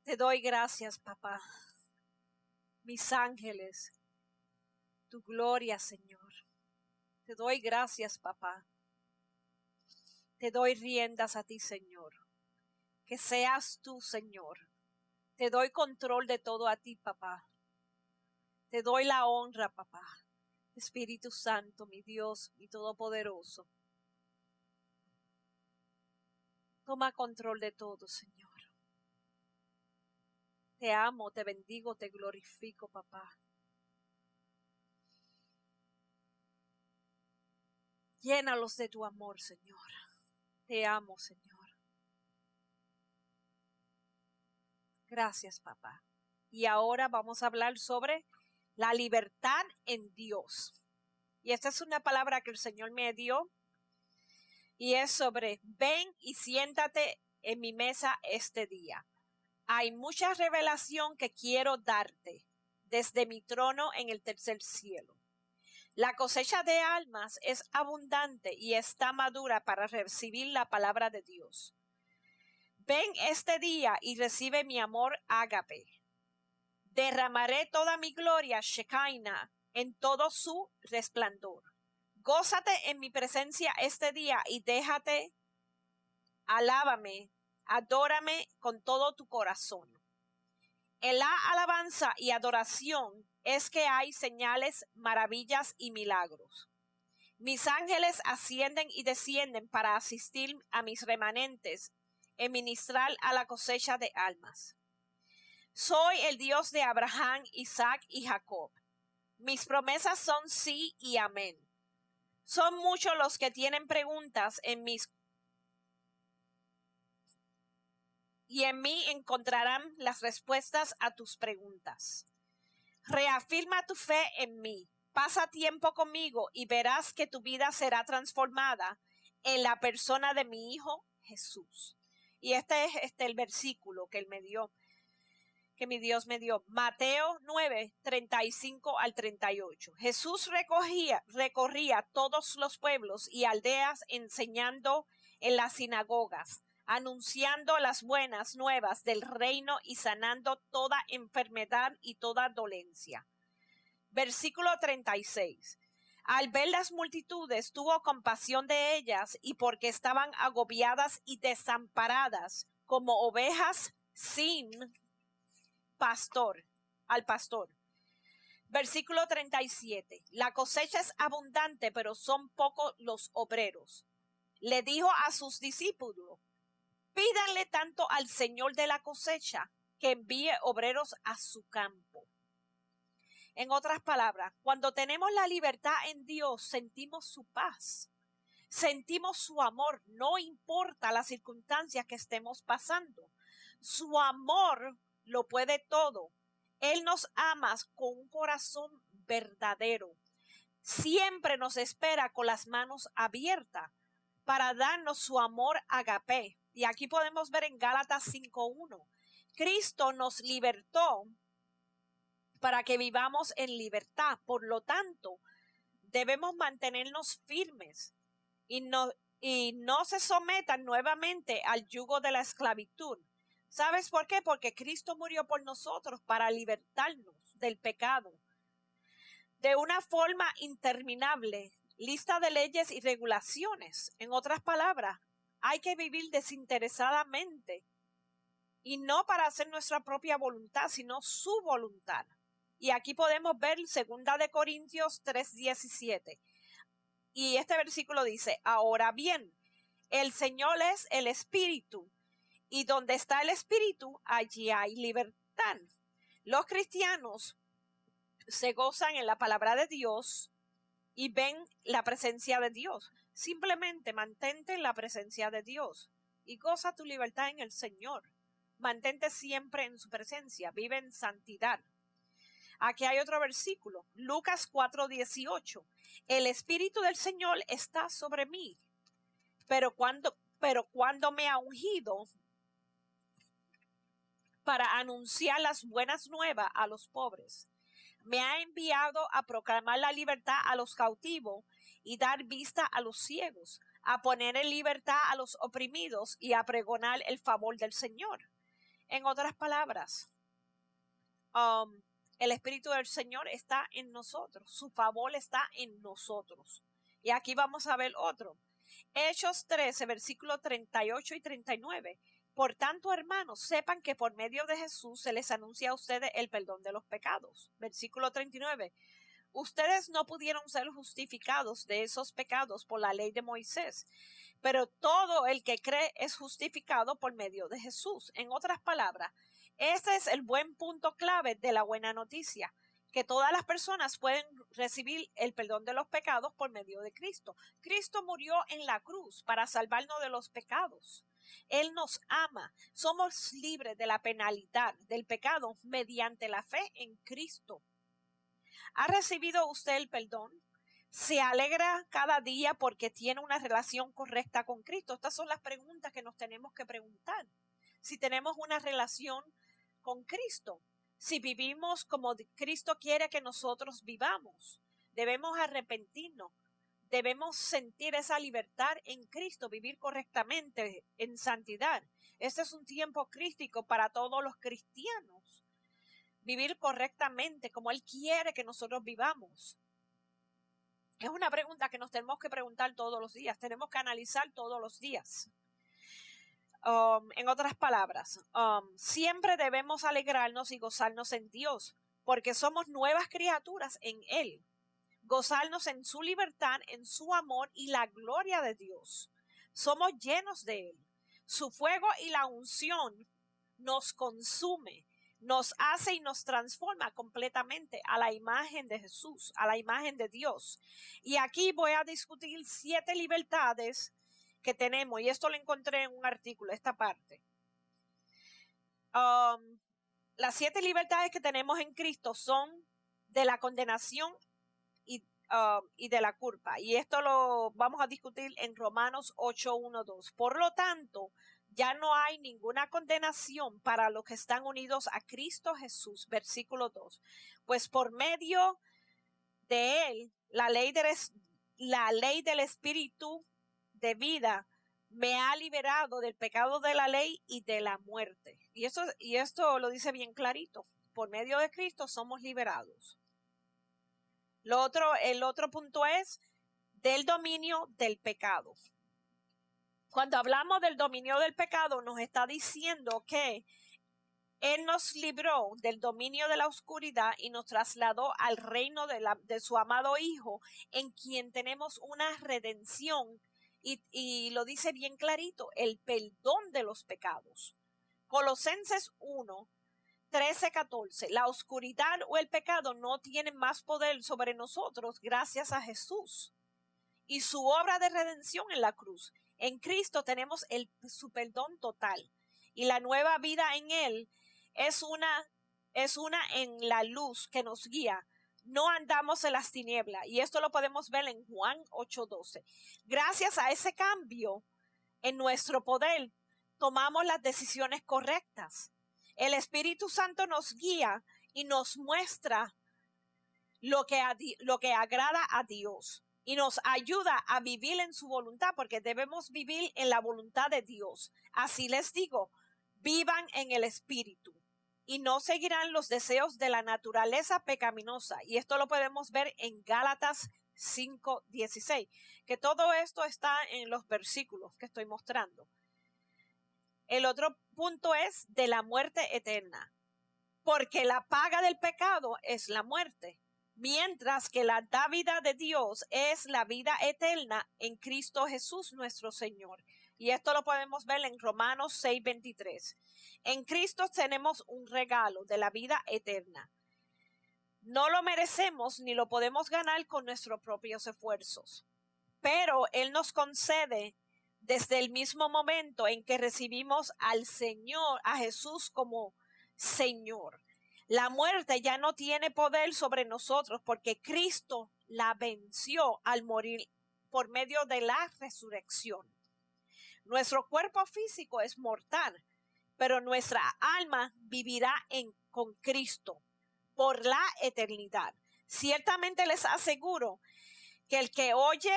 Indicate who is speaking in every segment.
Speaker 1: Te doy gracias, papá. Mis ángeles, tu gloria, Señor. Te doy gracias, papá. Te doy riendas a ti, Señor. Que seas tú, Señor. Te doy control de todo a ti, papá. Te doy la honra, papá. Espíritu Santo, mi Dios, mi Todopoderoso. Toma control de todo, Señor. Te amo, te bendigo, te glorifico, papá. Llénalos de tu amor, Señor. Te amo, Señor. Gracias, papá. Y ahora vamos a hablar sobre la libertad en Dios. Y esta es una palabra que el Señor me dio. Y es sobre, ven y siéntate en mi mesa este día. Hay mucha revelación que quiero darte desde mi trono en el tercer cielo. La cosecha de almas es abundante y está madura para recibir la palabra de Dios. Ven este día y recibe mi amor ágape. Derramaré toda mi gloria, Shekinah, en todo su resplandor. Gózate en mi presencia este día y déjate, alábame, adórame con todo tu corazón. En la alabanza y adoración es que hay señales, maravillas y milagros. Mis ángeles ascienden y descienden para asistir a mis remanentes en ministrar a la cosecha de almas. Soy el Dios de Abraham, Isaac y Jacob. Mis promesas son sí y amén. Son muchos los que tienen preguntas y en mí encontrarán las respuestas a tus preguntas. Reafirma tu fe en mí. Pasa tiempo conmigo y verás que tu vida será transformada en la persona de mi Hijo Jesús. Y este es el versículo que mi Dios me dio. Mateo 9, 35 al 38. Jesús recorría todos los pueblos y aldeas enseñando en las sinagogas, anunciando las buenas nuevas del reino y sanando toda enfermedad y toda dolencia. Versículo 36. Al ver las multitudes, tuvo compasión de ellas y porque estaban agobiadas y desamparadas como ovejas sin al pastor. Versículo 37. La cosecha es abundante, pero son pocos los obreros. Le dijo a sus discípulos, pídanle tanto al Señor de la cosecha que envíe obreros a su campo. En otras palabras, cuando tenemos la libertad en Dios, sentimos su paz, sentimos su amor, no importa las circunstancias que estemos pasando. Su amor lo puede todo. Él nos ama con un corazón verdadero. Siempre nos espera con las manos abiertas para darnos su amor agape. Y aquí podemos ver en Gálatas 5:1. Cristo nos libertó para que vivamos en libertad. Por lo tanto, debemos mantenernos firmes y no se sometan nuevamente al yugo de la esclavitud. ¿Sabes por qué? Porque Cristo murió por nosotros para libertarnos del pecado. De una forma interminable, lista de leyes y regulaciones. En otras palabras, hay que vivir desinteresadamente y no para hacer nuestra propia voluntad, sino su voluntad. Y aquí podemos ver 2 Corintios 3:17. Y este versículo dice, ahora bien, el Señor es el Espíritu, y donde está el Espíritu, allí hay libertad. Los cristianos se gozan en la palabra de Dios y ven la presencia de Dios. Simplemente mantente en la presencia de Dios y goza tu libertad en el Señor. Mantente siempre en su presencia, vive en santidad. Aquí hay otro versículo, Lucas 4:18. El Espíritu del Señor está sobre mí, pero cuando me ha ungido para anunciar las buenas nuevas a los pobres. Me ha enviado a proclamar la libertad a los cautivos y dar vista a los ciegos, a poner en libertad a los oprimidos y a pregonar el favor del Señor. En otras palabras, el Espíritu del Señor está en nosotros. Su favor está en nosotros. Y aquí vamos a ver otro. Hechos 13, versículos 38 y 39. Por tanto, hermanos, sepan que por medio de Jesús se les anuncia a ustedes el perdón de los pecados. Versículo 39. Ustedes no pudieron ser justificados de esos pecados por la ley de Moisés, pero todo el que cree es justificado por medio de Jesús. En otras palabras, ese es el buen punto clave de la buena noticia, que todas las personas pueden recibir el perdón de los pecados por medio de Cristo. Cristo murió en la cruz para salvarnos de los pecados. Él nos ama. Somos libres de la penalidad del pecado mediante la fe en Cristo. ¿Ha recibido usted el perdón? ¿Se alegra cada día porque tiene una relación correcta con Cristo? Estas son las preguntas que nos tenemos que preguntar. Si tenemos una relación con Cristo, si vivimos como Cristo quiere que nosotros vivamos, debemos arrepentirnos, debemos sentir esa libertad en Cristo, vivir correctamente en santidad. Este es un tiempo crítico para todos los cristianos. Vivir correctamente como Él quiere que nosotros vivamos. Es una pregunta que nos tenemos que preguntar todos los días, tenemos que analizar todos los días. En otras palabras, siempre debemos alegrarnos y gozarnos en Dios, porque somos nuevas criaturas en Él. Gozarnos en su libertad, en su amor y la gloria de Dios. Somos llenos de Él. Su fuego y la unción nos consume, nos hace y nos transforma completamente a la imagen de Jesús, a la imagen de Dios. Y aquí voy a discutir 7 libertades que tenemos, y esto lo encontré en un artículo, esta parte. Las 7 libertades que tenemos en Cristo son de la condenación y de la culpa, y esto lo vamos a discutir en Romanos 8:1-2. Por lo tanto, ya no hay ninguna condenación para los que están unidos a Cristo Jesús, versículo 2. Pues por medio de Él, la ley del Espíritu de vida me ha liberado del pecado de la ley y de la muerte. Y esto lo dice bien clarito. Por medio de Cristo somos liberados. El otro punto es del dominio del pecado. Cuando hablamos del dominio del pecado, nos está diciendo que Él nos libró del dominio de la oscuridad y nos trasladó al reino de su amado Hijo, en quien tenemos una redención. Y lo dice bien clarito, el perdón de los pecados. Colosenses 1:13-14. La oscuridad o el pecado no tienen más poder sobre nosotros gracias a Jesús y su obra de redención en la cruz. En Cristo tenemos su perdón total, y la nueva vida en Él es una en la luz que nos guía. No andamos en las tinieblas, y esto lo podemos ver en Juan 8:12. Gracias a ese cambio en nuestro poder, tomamos las decisiones correctas. El Espíritu Santo nos guía y nos muestra lo que agrada a Dios y nos ayuda a vivir en su voluntad, porque debemos vivir en la voluntad de Dios. Así les digo, vivan en el Espíritu y no seguirán los deseos de la naturaleza pecaminosa. Y esto lo podemos ver en Gálatas 5:16, que todo esto está en los versículos que estoy mostrando. El otro punto es de la muerte eterna, porque la paga del pecado es la muerte, mientras que la dádiva de Dios es la vida eterna en Cristo Jesús nuestro Señor. Y esto lo podemos ver en Romanos 6:23. En Cristo tenemos un regalo de la vida eterna. No lo merecemos ni lo podemos ganar con nuestros propios esfuerzos, pero Él nos concede desde el mismo momento en que recibimos al Señor, a Jesús como Señor. La muerte ya no tiene poder sobre nosotros porque Cristo la venció al morir por medio de la resurrección. Nuestro cuerpo físico es mortal, pero nuestra alma vivirá con Cristo por la eternidad. Ciertamente les aseguro que el que oye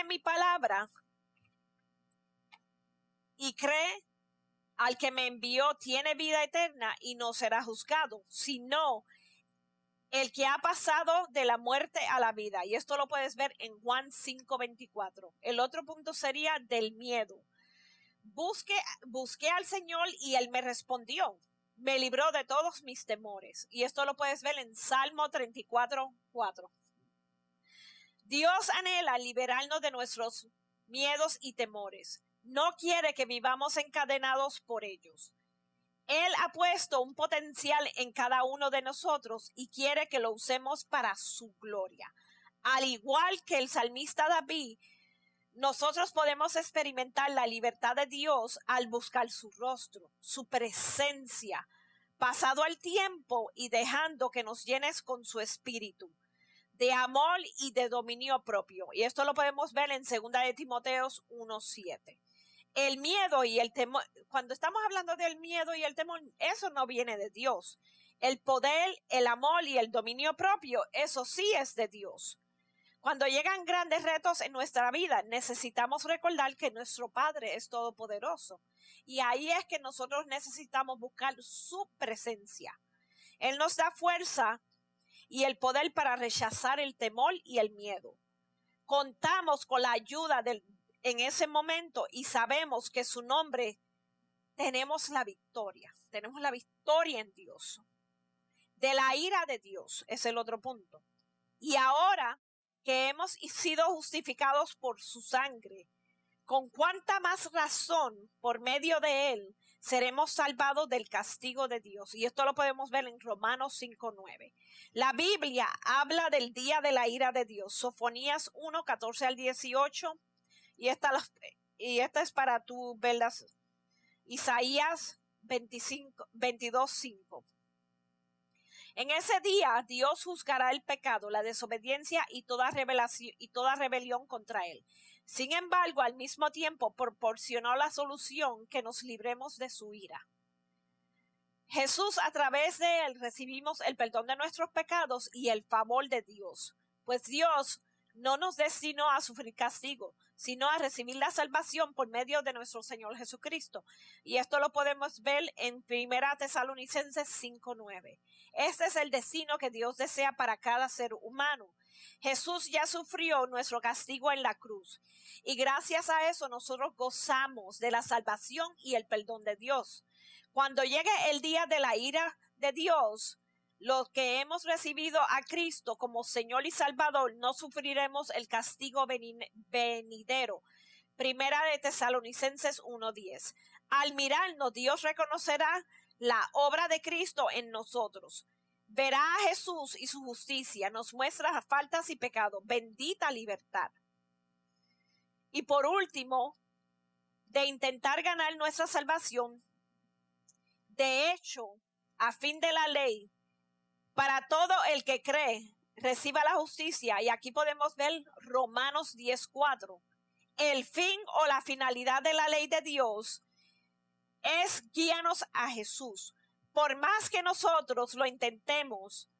Speaker 1: mi palabra y cree al que me envió tiene vida eterna y no será juzgado, sino el que ha pasado de la muerte a la vida. Y esto lo puedes ver en Juan 5:24. El otro punto sería del miedo. Busqué al Señor y Él me respondió. Me libró de todos mis temores. Y esto lo puedes ver en Salmo 34:4. Dios anhela liberarnos de nuestros miedos y temores. No quiere que vivamos encadenados por ellos. Él ha puesto un potencial en cada uno de nosotros y quiere que lo usemos para su gloria. Al igual que el salmista David, nosotros podemos experimentar la libertad de Dios al buscar su rostro, su presencia, pasado el tiempo y dejando que nos llenes con su espíritu de amor y de dominio propio. Y esto lo podemos ver en 2 de Timoteo 1:7. El miedo y el temor, cuando estamos hablando del miedo y el temor, eso no viene de Dios. El poder, el amor y el dominio propio, eso sí es de Dios. Cuando llegan grandes retos en nuestra vida, necesitamos recordar que nuestro Padre es todopoderoso. Y ahí es que nosotros necesitamos buscar su presencia. Él nos da fuerza y el poder para rechazar el temor y el miedo. Contamos con la ayuda en ese momento y sabemos que su nombre tenemos la victoria en Dios. De la ira de Dios es el otro punto. Y ahora que hemos sido justificados por su sangre, con cuánta más razón por medio de él seremos salvados del castigo de Dios. Y esto lo podemos ver en Romanos 5:9. La Biblia habla del día de la ira de Dios. Sofonías 1:14-18. Y esta es para tu verlas. Isaías 22:5. En ese día Dios juzgará el pecado, la desobediencia y toda rebelión contra él. Sin embargo, al mismo tiempo proporcionó la solución que nos libremos de su ira. Jesús, a través de él, recibimos el perdón de nuestros pecados y el favor de Dios. Pues Dios no nos destinó a sufrir castigo, sino a recibir la salvación por medio de nuestro Señor Jesucristo. Y esto lo podemos ver en 1 Tesalonicenses 5:9. Este es el destino que Dios desea para cada ser humano. Jesús ya sufrió nuestro castigo en la cruz. Y gracias a eso nosotros gozamos de la salvación y el perdón de Dios. Cuando llegue el día de la ira de Dios, los que hemos recibido a Cristo como Señor y Salvador no sufriremos el castigo venidero. 1 de Tesalonicenses 1:10. Al mirarnos, Dios reconocerá la obra de Cristo en nosotros. Verá a Jesús y su justicia, nos muestra faltas y pecados. Bendita libertad. Y por último, de intentar ganar nuestra salvación, de hecho, a fin de la ley, para todo el que cree, reciba la justicia. Y aquí podemos ver Romanos 10:4. El fin o la finalidad de la ley de Dios es guiarnos a Jesús. Por más que nosotros lo intentemos,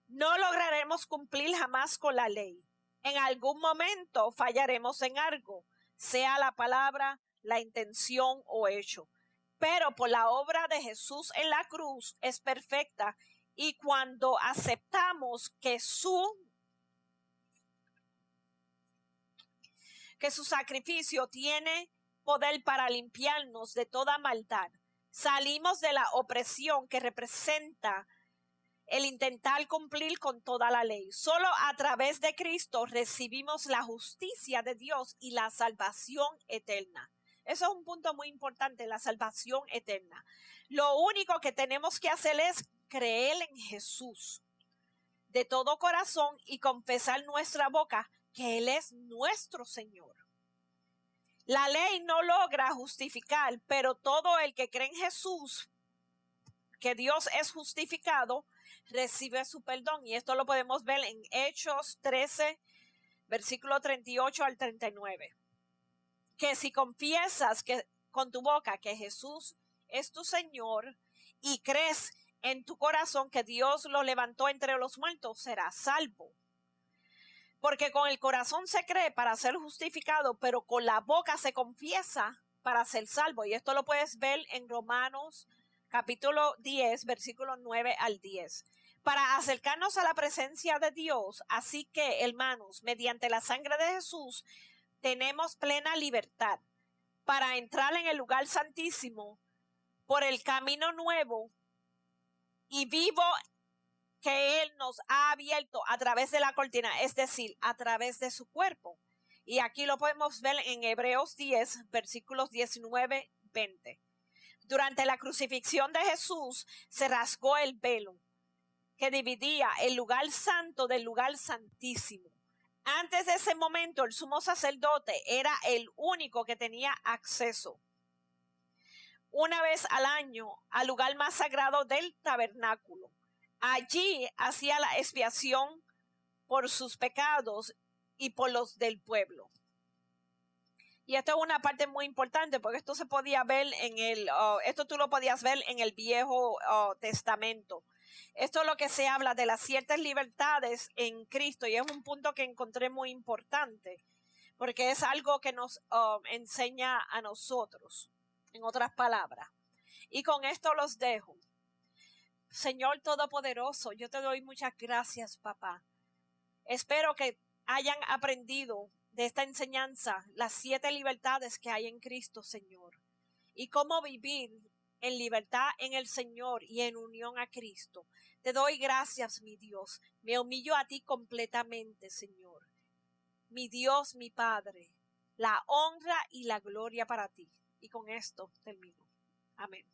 Speaker 1: no lograremos cumplir jamás con la ley. En algún momento fallaremos en algo, sea la palabra, la intención o hecho. Pero por la obra de Jesús en la cruz es perfecta. Y cuando aceptamos que su sacrificio tiene poder para limpiarnos de toda maldad, salimos de la opresión que representa el intentar cumplir con toda la ley. Solo a través de Cristo recibimos la justicia de Dios y la salvación eterna. Eso es un punto muy importante, la salvación eterna. Lo único que tenemos que hacer es creer en Jesús de todo corazón y confesar nuestra boca que Él es nuestro Señor. La ley no logra justificar, pero todo el que cree en Jesús, que Dios es justificado, recibe su perdón. Y esto lo podemos ver en Hechos 13, versículo 38-39. Que si confiesas con tu boca que Jesús es tu Señor y crees en tu corazón que Dios lo levantó entre los muertos, serás salvo. Porque con el corazón se cree para ser justificado, pero con la boca se confiesa para ser salvo. Y esto lo puedes ver en Romanos capítulo 10, versículos 9 al 10. Para acercarnos a la presencia de Dios, así que, hermanos, mediante la sangre de Jesús, tenemos plena libertad para entrar en el lugar santísimo por el camino nuevo y vivo que Él nos ha abierto a través de la cortina, es decir, a través de su cuerpo. Y aquí lo podemos ver en Hebreos 10, versículos 19-20. Durante la crucifixión de Jesús se rasgó el velo que dividía el lugar santo del lugar santísimo. Antes de ese momento, el sumo sacerdote era el único que tenía acceso una vez al año al lugar más sagrado del tabernáculo. Allí hacía la expiación por sus pecados y por los del pueblo. Y esto es una parte muy importante porque esto se podía ver esto tú lo podías ver en el Viejo Testamento. Esto es lo que se habla de las ciertas libertades en Cristo y es un punto que encontré muy importante porque es algo que nos enseña a nosotros, en otras palabras. Y con esto los dejo. Señor Todopoderoso, yo te doy muchas gracias, papá. Espero que hayan aprendido de esta enseñanza las 7 libertades que hay en Cristo, Señor, y cómo vivir en libertad en el Señor y en unión a Cristo. Te doy gracias, mi Dios. Me humillo a ti completamente, Señor. Mi Dios, mi Padre, la honra y la gloria para ti. Y con esto termino. Amén.